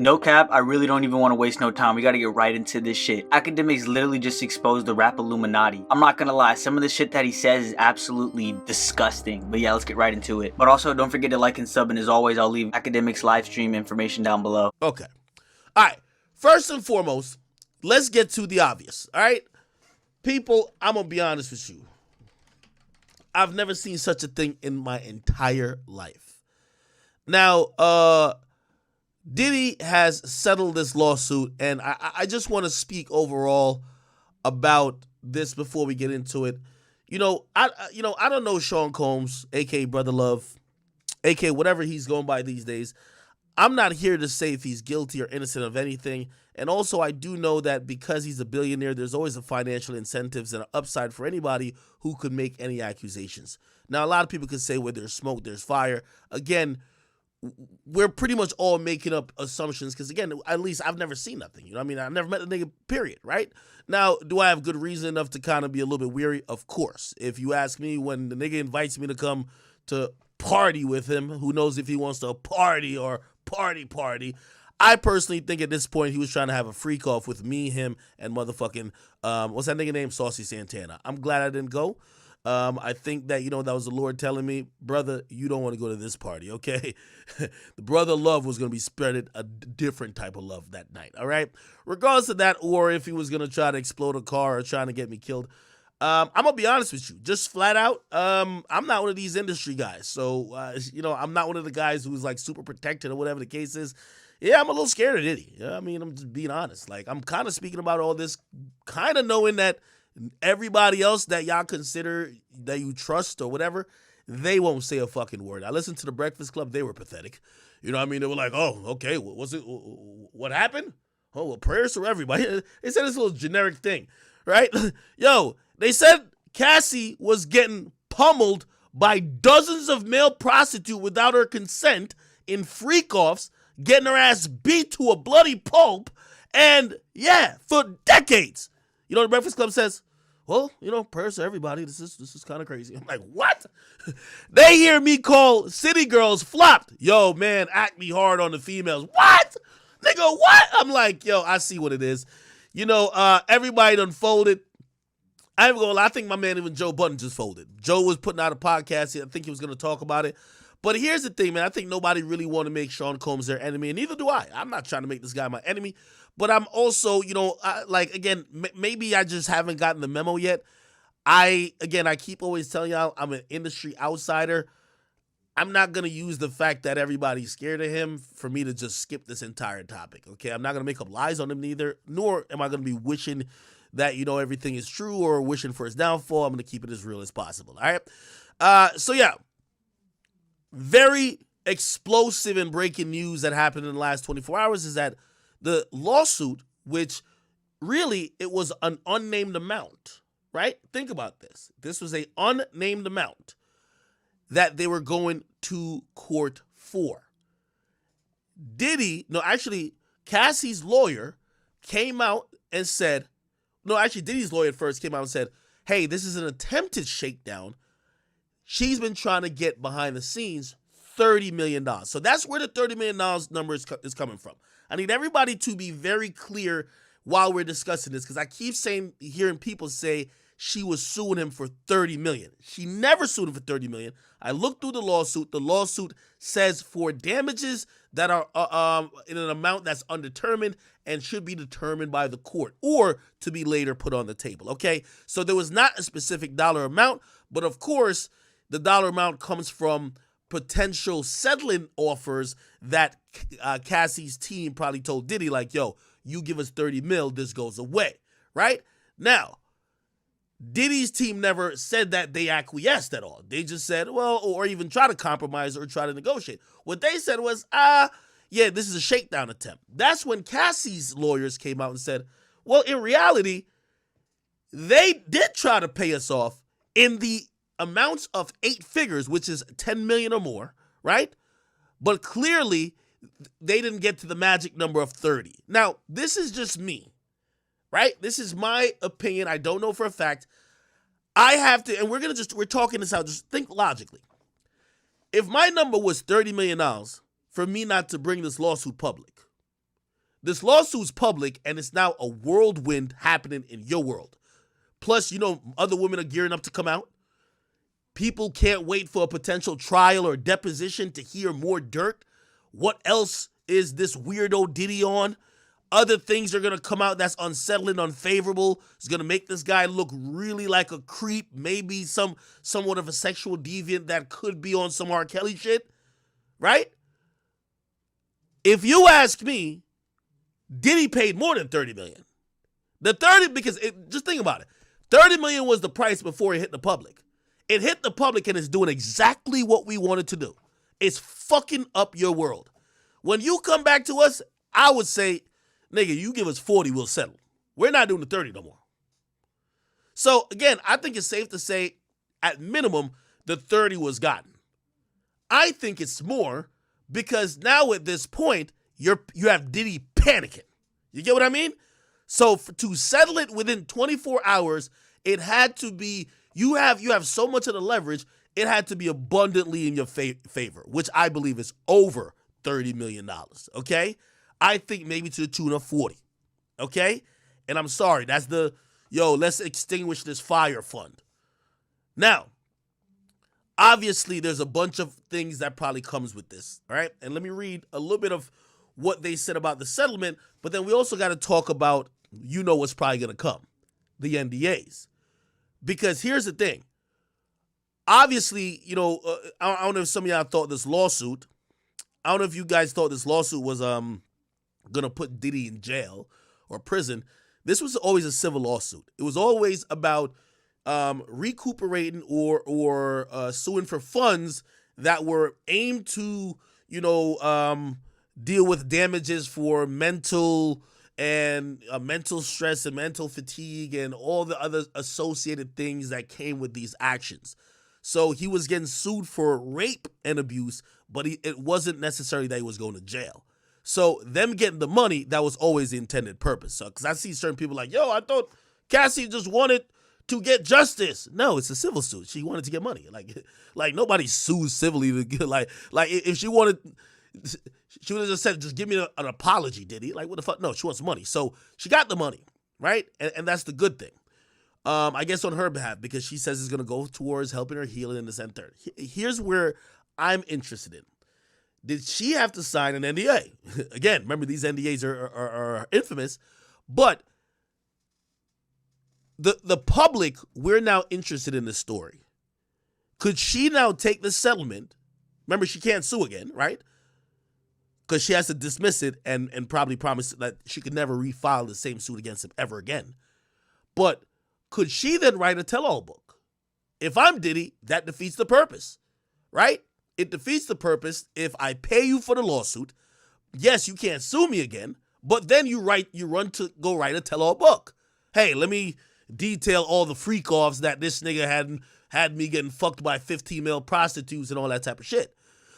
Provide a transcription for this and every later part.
No cap, I really don't even want to waste no time. We gotta get right into this shit. Akademiks literally just exposed the rap Illuminati. I'm not gonna lie, some of the shit that he says is absolutely disgusting. But yeah, let's get right into it. But also, don't forget to like and sub, and as always, I'll leave Akademiks live stream information down below. Okay. All right. First and foremost, let's get to the obvious. All right. People, I'm going to be honest with you. I've never seen such a thing in my entire life. Now, Diddy has settled this lawsuit, and I just want to speak overall about this before we get into it. I don't know Sean Combs, aka Brother Love, aka whatever he's going by these days. I'm not here to say if he's guilty or innocent of anything. And also, I do know that because he's a billionaire, there's always a financial incentives and an upside for anybody who could make any accusations. Now, a lot of people could say where there's smoke, there's fire. Again, we're pretty much all making up assumptions because, again, at least I've never seen nothing. You know what I mean? I've never met a nigga, period, right? Now, do I have good reason enough to kind of be a little bit weary? Of course. If you ask me, when the nigga invites me to come to party with him, who knows if he wants to party or party. I personally think at this point he was trying to have a freak off with me, him, and motherfucking, what's that nigga named? Saucy Santana. I'm glad I didn't go. I think that, that was the Lord telling me, brother, you don't want to go to this party, okay? The brother love was going to be spreaded a different type of love that night, all right? Regardless of that, or if he was going to try to explode a car or trying to get me killed, I'm going to be honest with you, just flat out, I'm not one of these industry guys. So, I'm not one of the guys who's like super protected or whatever the case is. Yeah, I'm a little scared of Diddy. Yeah, I mean, I'm just being honest. Like, I'm kind of speaking about all this, kind of knowing that everybody else that y'all consider that you trust or whatever, they won't say a fucking word. I listened to the Breakfast Club. They were pathetic. You know what I mean? They were like, oh, okay, what happened? Oh, well, prayers for everybody. They said this little generic thing, right? Yo, they said Cassie was getting pummeled by dozens of male prostitutes without her consent in freak-offs, getting her ass beat to a bloody pulp, and yeah, for decades. You know what the Breakfast Club says? Well, prayers to everybody. This is kind of crazy. I'm like, what? They hear me call city girls flopped. Yo, man, act me hard on the females. What? Nigga, what? I'm like, yo, I see what it is. Everybody done folded. I ain't gonna lie, I think my man, even Joe Budden, just folded. Joe was putting out a podcast. I think he was going to talk about it. But here's the thing, man. I think nobody really want to make Sean Combs their enemy, and neither do I. I'm not trying to make this guy my enemy. But I'm also, maybe I just haven't gotten the memo yet. I keep always telling y'all I'm an industry outsider. I'm not going to use the fact that everybody's scared of him for me to just skip this entire topic, okay? I'm not going to make up lies on him neither, nor am I going to be wishing that, everything is true or wishing for his downfall. I'm going to keep it as real as possible, all right? So, yeah, very explosive and breaking news that happened in the last 24 hours is that the lawsuit, which really it was an unnamed amount, right? Think about this. This was an unnamed amount that they were going to court for. Cassie's lawyer came out and said, Diddy's lawyer first came out and said, hey, this is an attempted shakedown. She's been trying to get behind the scenes $30 million. So that's where the $30 million number is coming from. I need everybody to be very clear while we're discussing this, because I keep hearing people say she was suing him for $30 million. She never sued him for $30 million. I looked through the lawsuit. The lawsuit says for damages that are in an amount that's undetermined and should be determined by the court or to be later put on the table, okay? So there was not a specific dollar amount, but of course, the dollar amount comes from potential settling offers that Cassie's team probably told Diddy, like, yo, you give us 30 mil, this goes away, right? Now, Diddy's team never said that they acquiesced at all. They just said, well, or even try to compromise or try to negotiate. What they said was, yeah, this is a shakedown attempt. That's when Cassie's lawyers came out and said, well, in reality, they did try to pay us off in the amounts of 8 figures, which is 10 million or more, right? But clearly, they didn't get to the magic number of 30. Now, this is just me, right? This is my opinion. I don't know for a fact. I have to, and we're talking this out, just think logically. If my number was $30 million for me not to bring this lawsuit public, This lawsuit's public, and it's now a whirlwind happening in your world. Plus, other women are gearing up to come out. People can't wait for a potential trial or deposition to hear more dirt. What else is this weirdo Diddy on? Other things are going to come out that's unsettling, unfavorable. It's going to make this guy look really like a creep, maybe somewhat of a sexual deviant that could be on some R. Kelly shit, right? If you ask me, Diddy paid more than $30 million. Just think about it. $30 million was the price before it hit the public. It hit the public and it's doing exactly what we wanted to do. It's fucking up your world. When you come back to us, I would say, nigga, you give us 40, we'll settle. We're not doing the 30 no more. So, again, I think it's safe to say, at minimum, the 30 was gotten. I think it's more because now at this point, you have Diddy panicking. You get what I mean? So, to settle it within 24 hours, it had to be, you have so much of the leverage, it had to be abundantly in your favor, which I believe is over $30 million, okay? I think maybe to the tune of 40, okay? And I'm sorry, that's let's extinguish this fire fund. Now, obviously, there's a bunch of things that probably comes with this, all right? And let me read a little bit of what they said about the settlement, but then we also got to talk about, what's probably going to come, the NDAs. Because here's the thing. Obviously, I don't know if some of y'all thought this lawsuit, I don't know if you guys thought this lawsuit was gonna put Diddy in jail or prison. This was always a civil lawsuit. It was always about recuperating or suing for funds that were aimed to deal with damages for mental stress and mental fatigue and all the other associated things that came with these actions. So he was getting sued for rape and abuse, but it wasn't necessarily that he was going to jail. So them getting the money, that was always the intended purpose. So, because I see certain people like, I thought Cassie just wanted to get justice. No, it's a civil suit. She wanted to get money. Like nobody sues civilly to get like if she wanted, she would have just said, just give me an apology, Diddy. Like, what the fuck? No, she wants money. So she got the money, right? And that's the good thing. I guess on her behalf, because she says it's going to go towards helping her heal in this and third. Here's where I'm interested in. Did she have to sign an NDA? Again, remember, these NDAs are infamous, but the public, we're now interested in this story. Could she now take the settlement? Remember, she can't sue again, right? Because she has to dismiss it and probably promise that she could never refile the same suit against him ever again. But could she then write a tell-all book? If I'm Diddy, that defeats the purpose, right? It defeats the purpose if I pay you for the lawsuit. Yes, you can't sue me again, but then you run to go write a tell-all book. Hey, let me detail all the freak-offs that this nigga had me getting fucked by 15 male prostitutes and all that type of shit.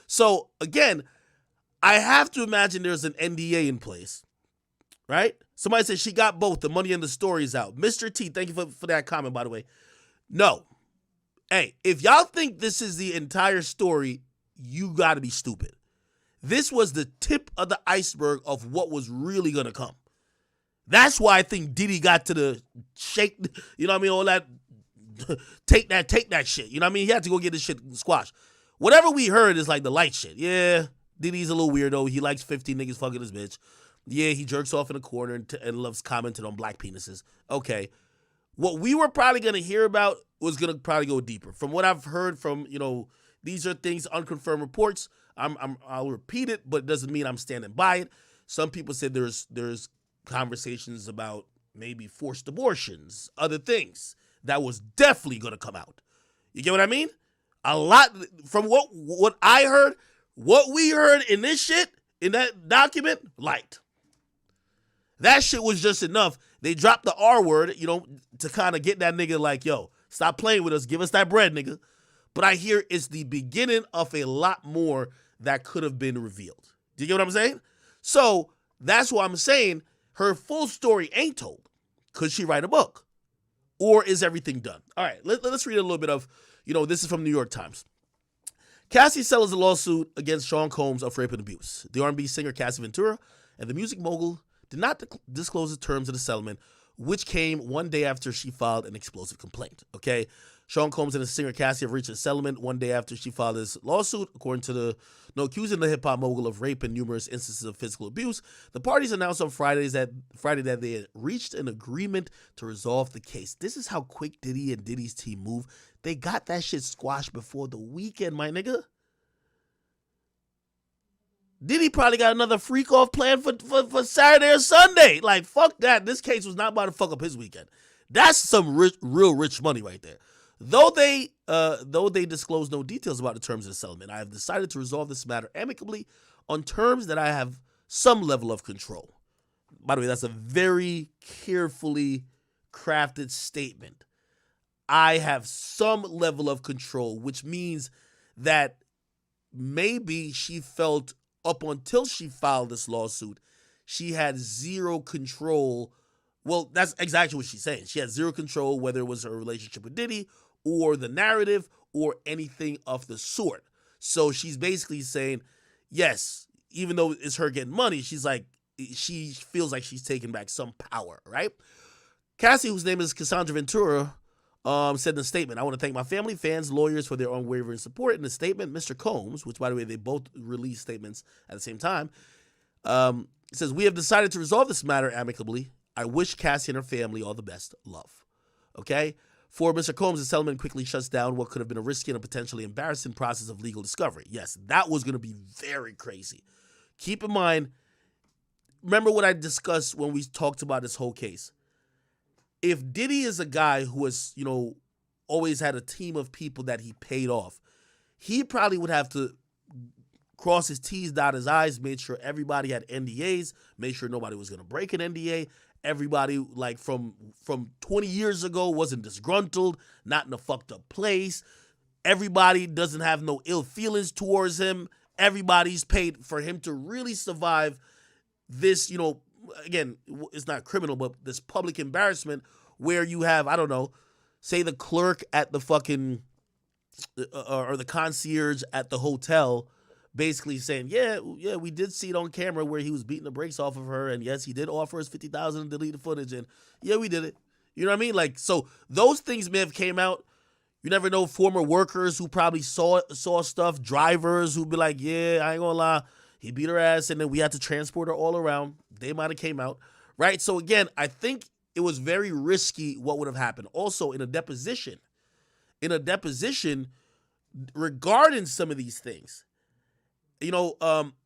So, again, I have to imagine there's an NDA in place, right? Somebody said she got both, the money and the stories out. Mr. T, thank you for that comment, by the way. No. Hey, if y'all think this is the entire story, you got to be stupid. This was the tip of the iceberg of what was really going to come. That's why I think Diddy got to the shake, all that, take that shit. You know what I mean? He had to go get this shit squashed. Whatever we heard is like the light shit. Yeah, Diddy's a little weirdo. He likes 15 niggas fucking his bitch. Yeah, he jerks off in a corner and loves commenting on black penises. Okay. What we were probably going to hear about was going to probably go deeper. From what I've heard from, these are things, unconfirmed reports. I'll repeat it, but it doesn't mean I'm standing by it. Some people said there's conversations about maybe forced abortions, other things that was definitely going to come out. You get what I mean? A lot from what I heard, what we heard in this shit, in that document, light. That shit was just enough. They dropped the R word, to kind of get that nigga like, yo, stop playing with us. Give us that bread, nigga. But I hear it's the beginning of a lot more that could have been revealed. Do you get what I'm saying? So that's why I'm saying her full story ain't told. Could she write a book? Or is everything done? All right, let's read a little bit of, this is from New York Times. Cassie settles a lawsuit against Sean Combs of rape and abuse. The R&B singer Cassie Ventura and the music mogul did not disclose the terms of the settlement, which came one day after she filed an explosive complaint. Okay, Sean Combs and his singer Cassie have reached a settlement one day after she filed this lawsuit, according to accusing the hip hop mogul of rape and numerous instances of physical abuse. The parties announced on Friday that they had reached an agreement to resolve the case. This is how quick Diddy and Diddy's team move. They got that shit squashed before the weekend, my nigga. Diddy probably got another freak off plan for Saturday or Sunday. Like, fuck that. This case was not about to fuck up his weekend. That's some real rich money right there. Though they disclose no details about the terms of the settlement, I have decided to resolve this matter amicably on terms that I have some level of control. By the way, that's a very carefully crafted statement. I have some level of control, which means that maybe she felt up until she filed this lawsuit, she had zero control. Well, that's exactly what she's saying. She had zero control, whether it was her relationship with Diddy or the narrative or anything of the sort. So she's basically saying, yes, even though it's her getting money, she's like, she feels like she's taking back some power, right? Cassie, whose name is Cassandra Ventura, said in a statement, I want to thank my family, fans, lawyers for their unwavering support. In the statement, Mr. Combs, which, by the way, they both released statements at the same time, says, we have decided to resolve this matter amicably. I wish Cassie and her family all the best. Love. Okay? For Mr. Combs, the settlement quickly shuts down what could have been a risky and a potentially embarrassing process of legal discovery. Yes, that was going to be very crazy. Keep in mind, remember what I discussed when we talked about this whole case. If Diddy is a guy who has, always had a team of people that he paid off, he probably would have to cross his T's, dot his I's, made sure everybody had NDAs, made sure nobody was going to break an NDA. Everybody, like, from 20 years ago wasn't disgruntled, not in a fucked up place. Everybody doesn't have no ill feelings towards him. Everybody's paid for him to really survive this, again, it's not criminal, but this public embarrassment where you have, I don't know, say the clerk at the fucking, or the concierge at the hotel basically saying, yeah, we did see it on camera where he was beating the brakes off of her, and yes, he did offer us $50,000 to delete the footage, and yeah, we did it. You know what I mean? Like, so those things may have came out. You never know, former workers who probably saw stuff, drivers who'd be like, yeah, I ain't gonna lie, he beat her ass, and then we had to transport her all around. They might have came out, right? So again, I think it was very risky what would have happened. Also, in a deposition regarding some of these things,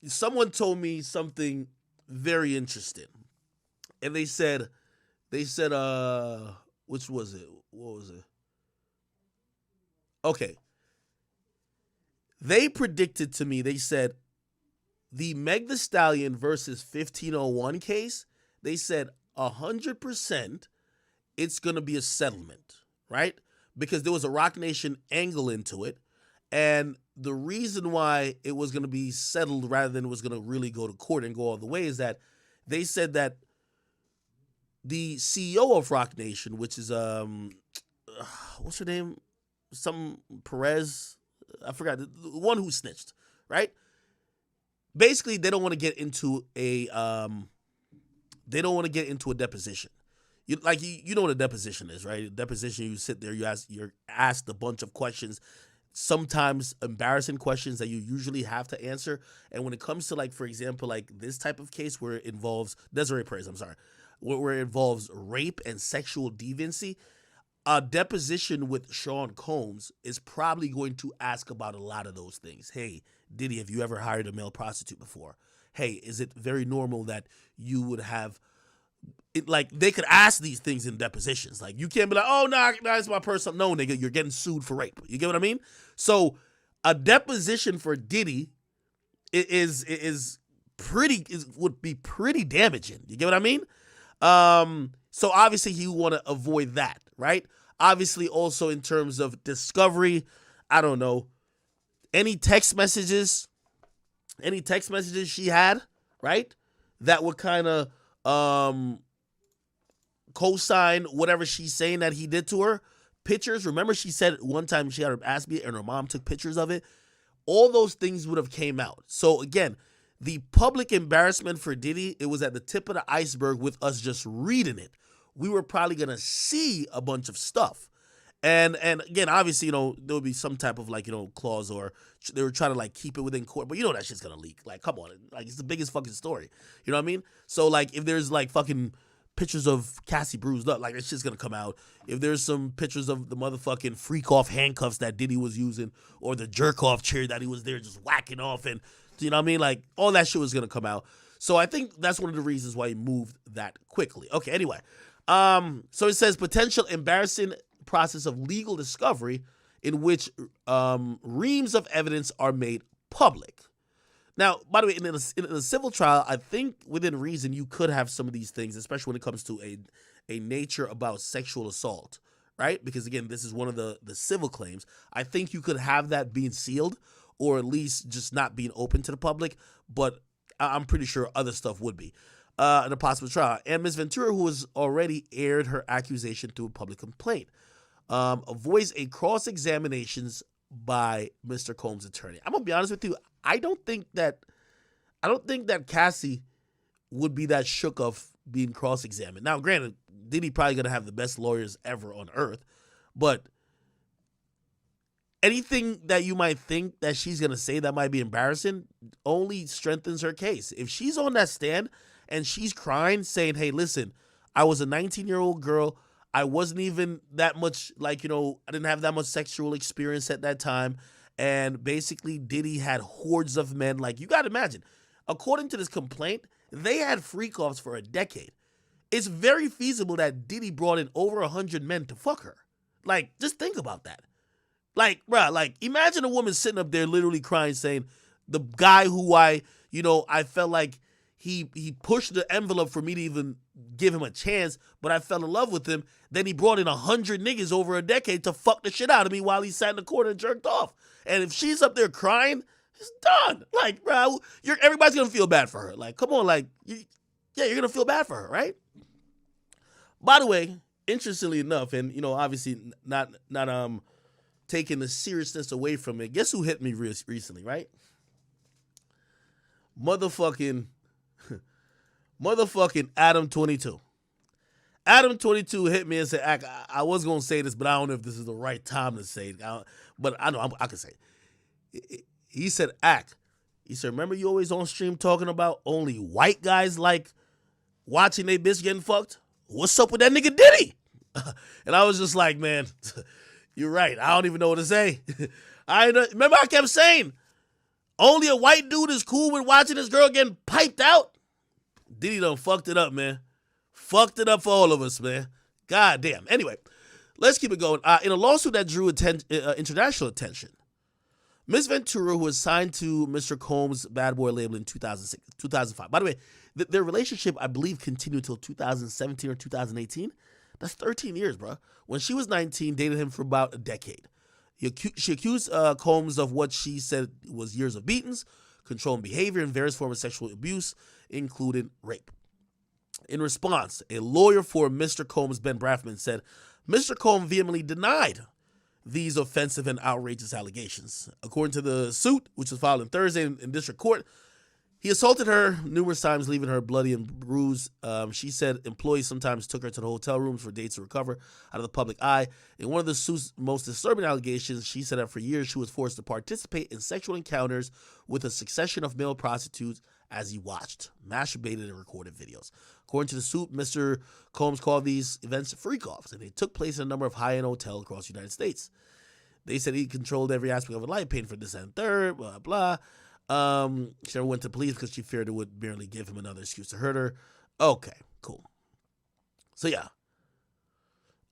someone told me something very interesting, and they said, which was it? What was it? Okay. They predicted to me, they said, the Meg Thee Stallion versus 1501 case, they said 100% it's going to be a settlement, right? Because there was a Roc Nation angle into it. And the reason why it was going to be settled rather than it was going to really go to court and go all the way is that they said that the CEO of Roc Nation, which is, what's her name? Some Perez, I forgot, the one who snitched, right? Basically, they don't want to get into a deposition. You know what a deposition is, right? A deposition, you sit there, you're asked a bunch of questions, sometimes embarrassing questions that you usually have to answer. And when it comes to, like, for example, like this type of case where it involves Desiree Perez, where it involves rape and sexual deviancy, a deposition with Sean Combs is probably going to ask about a lot of those things. Hey, Diddy, have you ever hired a male prostitute before? Hey, is it very normal that you would have it? Like, they could ask these things in depositions. Like, you can't be like, oh, nah, it's my personal. No, nigga, you're getting sued for rape. You get what I mean? So a deposition for Diddy would be pretty damaging. You get what I mean? So obviously you want to avoid that, right? Obviously also in terms of discovery, I don't know, any text messages she had, right? That would kind of co-sign whatever she's saying that he did to her. Pictures, remember she said one time she had her ass beat and her mom took pictures of it. All those things would have came out. So again, The public embarrassment for Diddy, it was at the tip of the iceberg with us just reading it. We were probably going to see a bunch of stuff. And again, obviously, there would be some type of clause, or they were trying to keep it within court, but that shit's gonna leak. Come on, it's the biggest fucking story. You know what I mean? So if there's fucking pictures of Cassie bruised up, that shit's gonna come out. If there's some pictures of the motherfucking freak off handcuffs that Diddy was using, or the jerk off chair that he was there just whacking off, and you know what I mean? All that shit was gonna come out. So I think that's one of the reasons why he moved that quickly. Okay, anyway. So it says potential embarrassing process of legal discovery in which reams of evidence are made public. Now, by the way, in a civil trial, I think within reason you could have some of these things, especially when it comes to a nature about sexual assault, right? Because again, this is one of the civil claims. I think you could have that being sealed, or at least just not being open to the public, but I'm pretty sure other stuff would be in a possible trial. And Ms. Ventura, who has already aired her accusation through a public complaint, avoids a cross-examinations by Mr. Combs' attorney. I'm gonna be honest with you. I don't think that Cassie would be that shook of being cross-examined. Now, granted, Diddy probably gonna have the best lawyers ever on earth, but anything that you might think that she's gonna say that might be embarrassing only strengthens her case. If she's on that stand and she's crying, saying, "Hey, listen, I was a 19-year-old girl. I wasn't even that much I didn't have that much sexual experience at that time. And basically Diddy had hordes of men." You got to imagine, according to this complaint, they had freak-offs for a decade. It's very feasible that Diddy brought in over 100 men to fuck her. Just think about that. Imagine a woman sitting up there literally crying, saying, the guy who I felt like he pushed the envelope for me to even give him a chance, but I fell in love with him. Then he brought in 100 niggas over a decade to fuck the shit out of me while he sat in the corner and jerked off. And if she's up there crying, it's done. Bro, everybody's gonna feel bad for her. Come on, you're gonna feel bad for her, right? By the way, interestingly enough, and obviously not taking the seriousness away from it, guess who hit me recently, right? Motherfucking Adam 22. Adam 22 hit me and said, I was going to say this, but I don't know if this is the right time to say it. But I know I can say it. He said, he said, remember you always on stream talking about only white guys watching they bitch getting fucked? What's up with that nigga Diddy? And I was just like, man, you're right. I don't even know what to say. Remember I kept saying, only a white dude is cool with watching this girl getting piped out? Diddy done fucked it up, man. Fucked it up for all of us, man. God damn. Anyway, let's keep it going. In a lawsuit that drew international attention, Ms. Ventura, who was signed to Mr. Combs' Bad Boy label in 2005. By the way, their relationship, I believe, continued until 2017 or 2018. That's 13 years, bro. When she was 19, dated him for about a decade. She accused Combs of what she said was years of beatings, controlling behavior, and various forms of sexual abuse, including rape. In response, a lawyer for Mr. Combs, Ben Braffman, said Mr. Combs vehemently denied these offensive and outrageous allegations. According to the suit, which was filed on Thursday in district court, he assaulted her numerous times, leaving her bloody and bruised. She said employees sometimes took her to the hotel rooms for days to recover out of the public eye. In one of the suit's most disturbing allegations, she said that for years she was forced to participate in sexual encounters with a succession of male prostitutes as he watched, masturbated, and recorded videos. According to the suit, Mr. Combs called these events freak-offs, and they took place in a number of high-end hotels across the United States. They said he controlled every aspect of her life, paying for this and third, blah, blah. She never went to police because she feared it would merely give him another excuse to hurt her. Okay, cool. So yeah.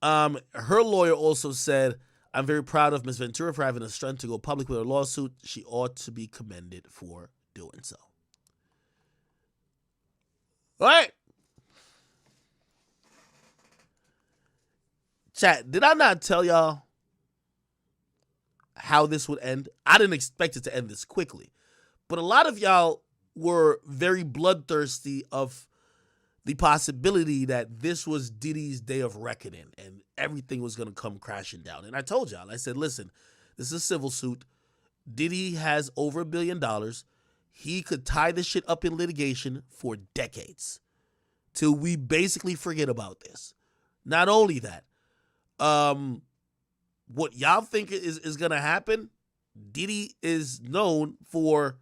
Her lawyer also said, I'm very proud of Ms. Ventura for having the strength to go public with her lawsuit. She ought to be commended for doing so. All right. Chat, did I not tell y'all how this would end? I didn't expect it to end this quickly. But a lot of y'all were very bloodthirsty of the possibility that this was Diddy's day of reckoning and everything was going to come crashing down. And I told y'all, I said, listen, this is a civil suit. Diddy has over $1 billion. he could tie this shit up in litigation for decades till we basically forget about this. Not only that, what y'all think is going to happen, Diddy is known for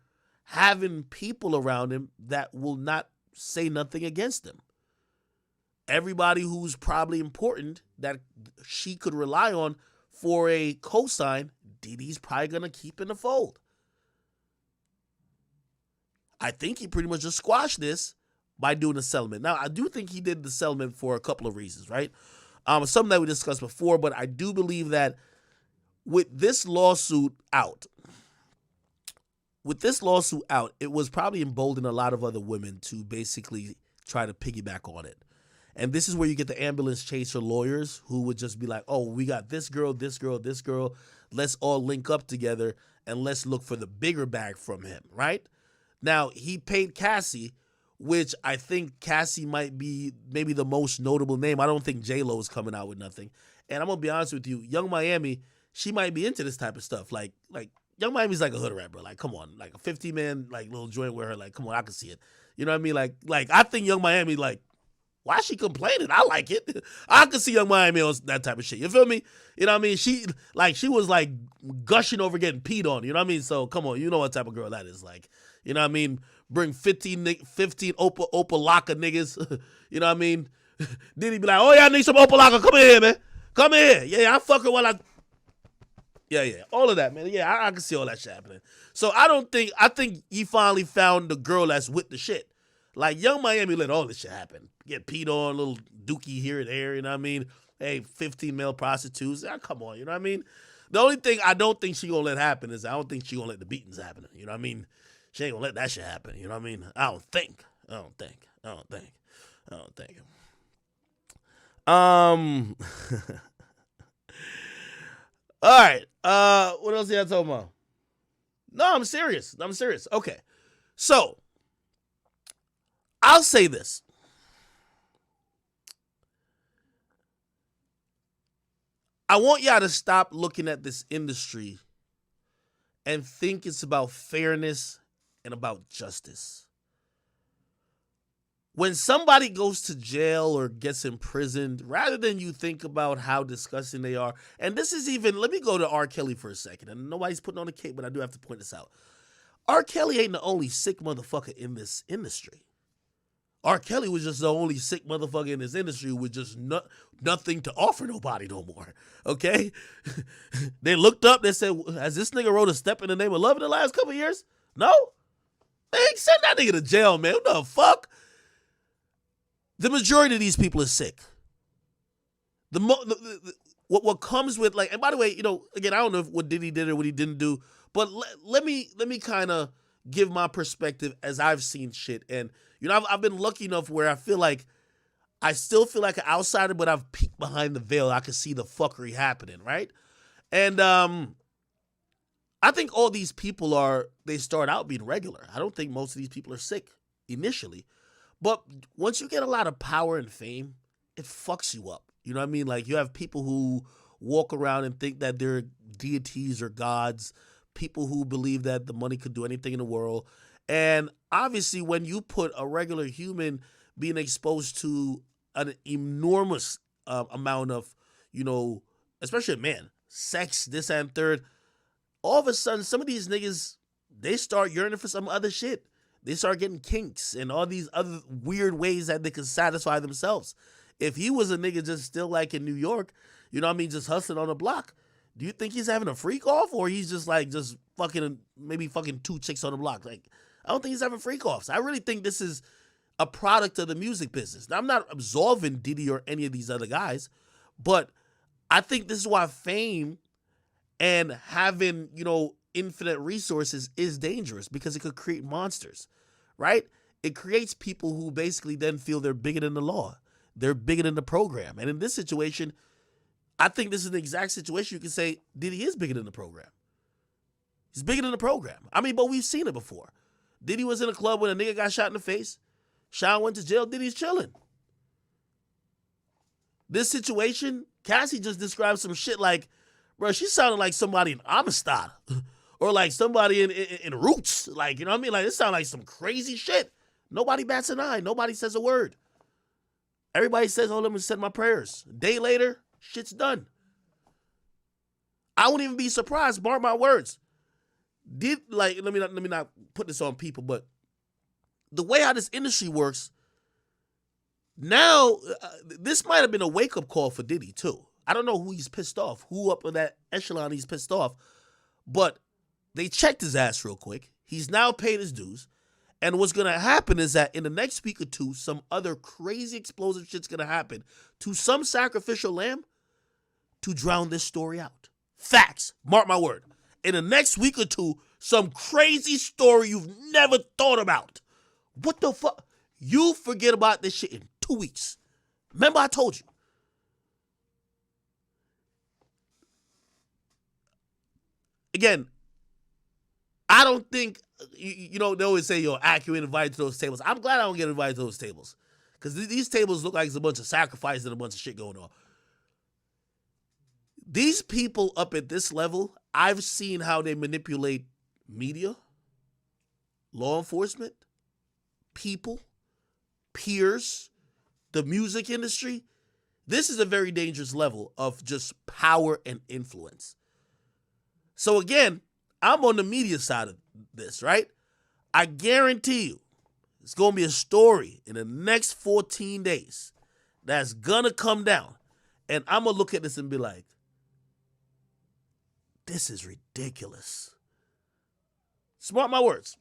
having people around him that will not say nothing against him. Everybody who's probably important that she could rely on for a cosign, Diddy's probably going to keep in the fold. I think he pretty much just squashed this by doing a settlement. Now, I do think he did the settlement for a couple of reasons, right? Something that we discussed before, but I do believe that with this lawsuit out, it was probably emboldened a lot of other women to basically try to piggyback on it. And this is where you get the ambulance chaser lawyers who would just be like, oh, we got this girl, this girl, this girl. Let's all link up together and let's look for the bigger bag from him, right? Now, he paid Cassie, which I think Cassie might be maybe the most notable name. I don't think J-Lo is coming out with nothing. And I'm going to be honest with you, Young Miami, she might be into this type of stuff. Like Young Miami's like a hood rapper. Like, come on. Like a 50-man like little joint with her. Like, come on, I can see it. You know what I mean? Like I think Young Miami, like, why is she complaining? I like it. I can see Young Miami on that type of shit. You feel me? You know what I mean? She was like gushing over getting peed on. You know what I mean? So come on, you know what type of girl that is. Like, you know what I mean? Bring 15 Opa-laka niggas. You know what I mean? Diddy be like, oh yeah, I need some Opa-laka. Come here, man. Come here. Yeah, I fuck her while I... Yeah. All of that, man. Yeah, I can see all that shit happening. So I think he finally found the girl that's with the shit. Like, Young Miami let all this shit happen. Get peed on, little dookie here and there, you know what I mean? Hey, 15 male prostitutes. Come on, you know what I mean? The only thing I don't think she gonna let happen is I don't think she gonna let the beatings happen. You know what I mean? She ain't gonna let that shit happen. You know what I mean? I don't think. All right. What else y'all talking about? No, I'm serious. Okay. So, I'll say this. I want y'all to stop looking at this industry and think it's about fairness and about justice. When somebody goes to jail or gets imprisoned, rather than you think about how disgusting they are, and this is even, let me go to R. Kelly for a second, and nobody's putting on a cape, but I do have to point this out. R. Kelly ain't the only sick motherfucker in this industry. R. Kelly was just the only sick motherfucker in this industry with just nothing to offer nobody no more, okay? They looked up, they said, has this nigga wrote a Step in the Name of Love in the last couple of years? No? Man, send that nigga to jail, man. What the fuck? The majority of these people are sick. What comes with, like, and by the way, you know, again, I don't know what Diddy did or what he didn't do, but let me kind of give my perspective as I've seen shit. And, you know, I've been lucky enough where I still feel like an outsider, but I've peeked behind the veil. I can see the fuckery happening, right? And I think all these people they start out being regular. I don't think most of these people are sick initially. But once you get a lot of power and fame, it fucks you up. You know what I mean? Like, you have people who walk around and think that they're deities or gods, people who believe that the money could do anything in the world. And obviously, when you put a regular human being exposed to an enormous amount of, you know, especially a man, sex, this and third, all of a sudden, some of these niggas, they start yearning for some other shit. They start getting kinks and all these other weird ways that they can satisfy themselves. If he was a nigga just still like in New York, you know what I mean, just hustling on the block, do you think he's having a freak off, or he's just like just fucking maybe fucking 2 chicks on the block? Like, I don't think he's having freak offs. I really think this is a product of the music business. Now, I'm not absolving Diddy or any of these other guys, but I think this is why fame and having, you know, infinite resources is dangerous, because it could create monsters, right? It creates people who basically then feel they're bigger than the law. They're bigger than the program. And in this situation, I think this is the exact situation you can say Diddy is bigger than the program. He's bigger than the program. I mean, but we've seen it before. Diddy was in a club when a nigga got shot in the face. Sean went to jail. Diddy's chilling. This situation, Cassie just described some shit like, bro, she sounded like somebody in Amistad Or like somebody in Roots. Like, you know what I mean? Like, it sounds like some crazy shit. Nobody bats an eye. Nobody says a word. Everybody says, oh, let me send my prayers. A day later, shit's done. I wouldn't even be surprised, mark my words. Let me not put this on people, but the way how this industry works, now, this might have been a wake-up call for Diddy, too. I don't know who he's pissed off, who up in that echelon he's pissed off, but they checked his ass real quick. He's now paid his dues. And what's going to happen is that in the next week or two, some other crazy explosive shit's going to happen to some sacrificial lamb to drown this story out. Facts. Mark my word. In the next week or two, some crazy story you've never thought about. What the fuck? You forget about this shit in 2 weeks. Remember I told you. Again, I don't think, they always say, Ak, you ain't invited to those tables. I'm glad I don't get invited to those tables. Because these tables look like it's a bunch of sacrifice and a bunch of shit going on. These people up at this level, I've seen how they manipulate media, law enforcement, people, peers, the music industry. This is a very dangerous level of just power and influence. So again, I'm on the media side of this, right? I guarantee you, it's going to be a story in the next 14 days that's going to come down. And I'm going to look at this and be like, this is ridiculous. Smart my words.